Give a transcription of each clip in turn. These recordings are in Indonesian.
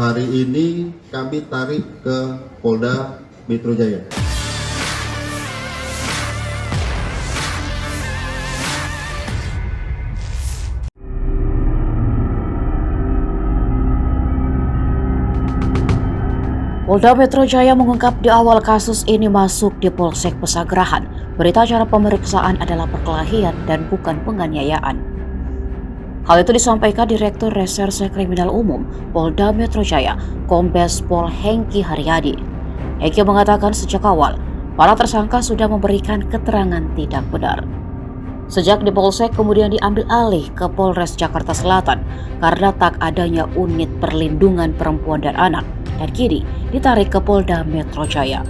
Hari ini kami tarik ke Polda Metro Jaya. Polda Metro Jaya mengungkap di awal kasus ini masuk di Polsek Pesanggerahan. Berita acara pemeriksaan adalah perkelahian dan bukan penganiayaan. Hal itu disampaikan Direktur Reserse Kriminal Umum Polda Metro Jaya, Kombes Pol Hengki Haryadi. Hengki mengatakan sejak awal, para tersangka sudah memberikan keterangan tidak benar. Sejak di Polsek kemudian diambil alih ke Polres Jakarta Selatan karena tak adanya unit perlindungan perempuan dan anak, dan kini ditarik ke Polda Metro Jaya.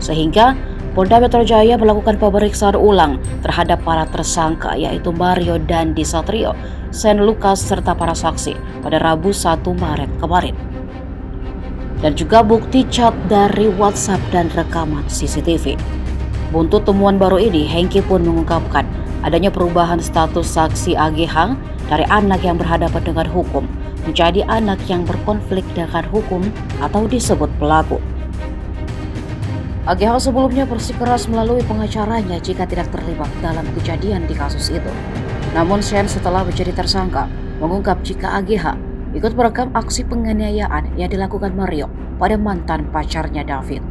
Sehingga Polda Metro Jaya melakukan pemeriksaan ulang terhadap para tersangka yaitu Mario Dandi Satrio, Sen Lukas serta para saksi pada Rabu 1 Maret kemarin. Dan juga bukti chat dari WhatsApp dan rekaman CCTV. Untuk temuan baru ini, Hengki pun mengungkapkan adanya perubahan status saksi AGH dari anak yang berhadapan dengan hukum menjadi anak yang berkonflik dengan hukum atau disebut pelaku. AGH sebelumnya bersikeras melalui pengacaranya jika tidak terlibat dalam kejadian di kasus itu. Namun Sen setelah menjadi tersangka mengungkap jika AGH ikut merekam aksi penganiayaan yang dilakukan Mario pada mantan pacarnya David.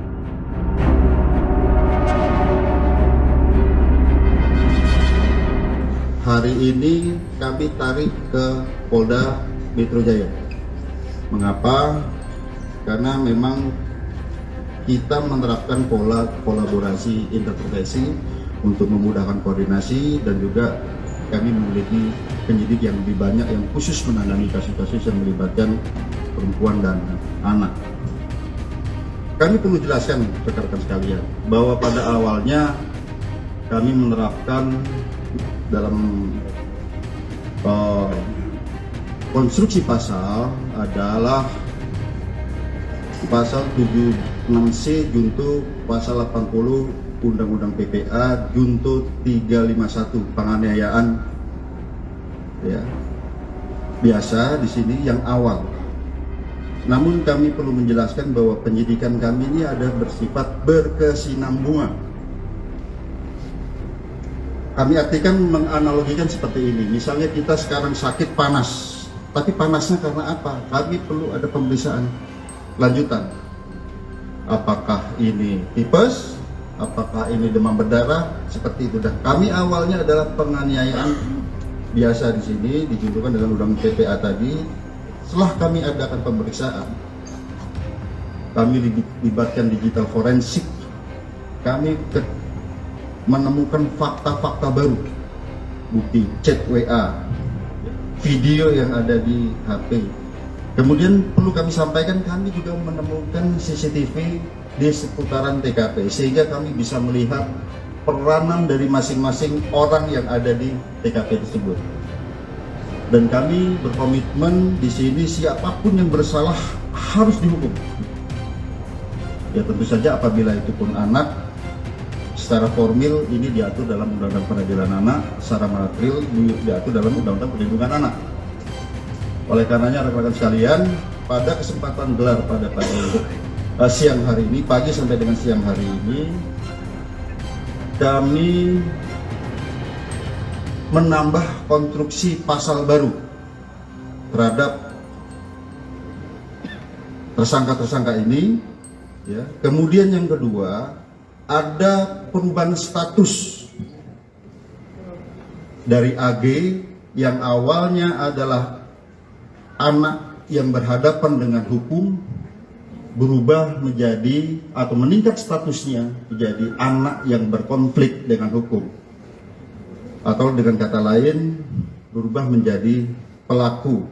Hari ini kami tarik ke Polda Metro Jaya. Mengapa? Karena memang kita menerapkan pola kolaborasi intervensi untuk memudahkan koordinasi, dan juga kami memiliki penyidik yang lebih banyak yang khusus menangani kasus-kasus yang melibatkan perempuan dan anak. Kami perlu jelaskan rekan-rekan sekalian bahwa pada awalnya kami menerapkan dalam konstruksi pasal adalah pasal 76C junto pasal 80 Undang-Undang PPA junto 351 penganiayaan, ya, biasa di sini yang awal. Namun kami perlu menjelaskan bahwa penyidikan kami ini ada bersifat berkesinambungan. Kami artikan menganalogikan seperti ini. Misalnya kita sekarang sakit panas, tapi panasnya karena apa? Kami perlu ada pemeriksaan lanjutan. Apakah ini tipes? Apakah ini demam berdarah? Seperti itu. Dan kami awalnya adalah penganiayaan biasa di sini dijuntukan dengan undang PPA tadi. Setelah kami adakan pemeriksaan, kami libatkan digital forensik. Kami menemukan fakta-fakta baru, bukti chat WA, video yang ada di HP. Kemudian perlu kami sampaikan, kami juga menemukan CCTV di seputaran TKP, sehingga kami bisa melihat peranan dari masing-masing orang yang ada di TKP tersebut. Dan kami berkomitmen di sini siapapun yang bersalah harus dihukum. Ya tentu saja apabila itu pun anak, secara formil ini diatur dalam Undang-Undang Peradilan Anak, secara material diatur dalam Undang-Undang Perlindungan Anak. Oleh karenanya rekan-rekan sekalian, pada kesempatan gelar pada siang hari ini, pagi sampai dengan siang hari ini, kami menambah konstruksi pasal baru terhadap tersangka-tersangka ini. Ya. Kemudian yang kedua, ada perubahan status dari AG yang awalnya adalah anak yang berhadapan dengan hukum, berubah menjadi atau meningkat statusnya menjadi anak yang berkonflik dengan hukum, atau dengan kata lain berubah menjadi pelaku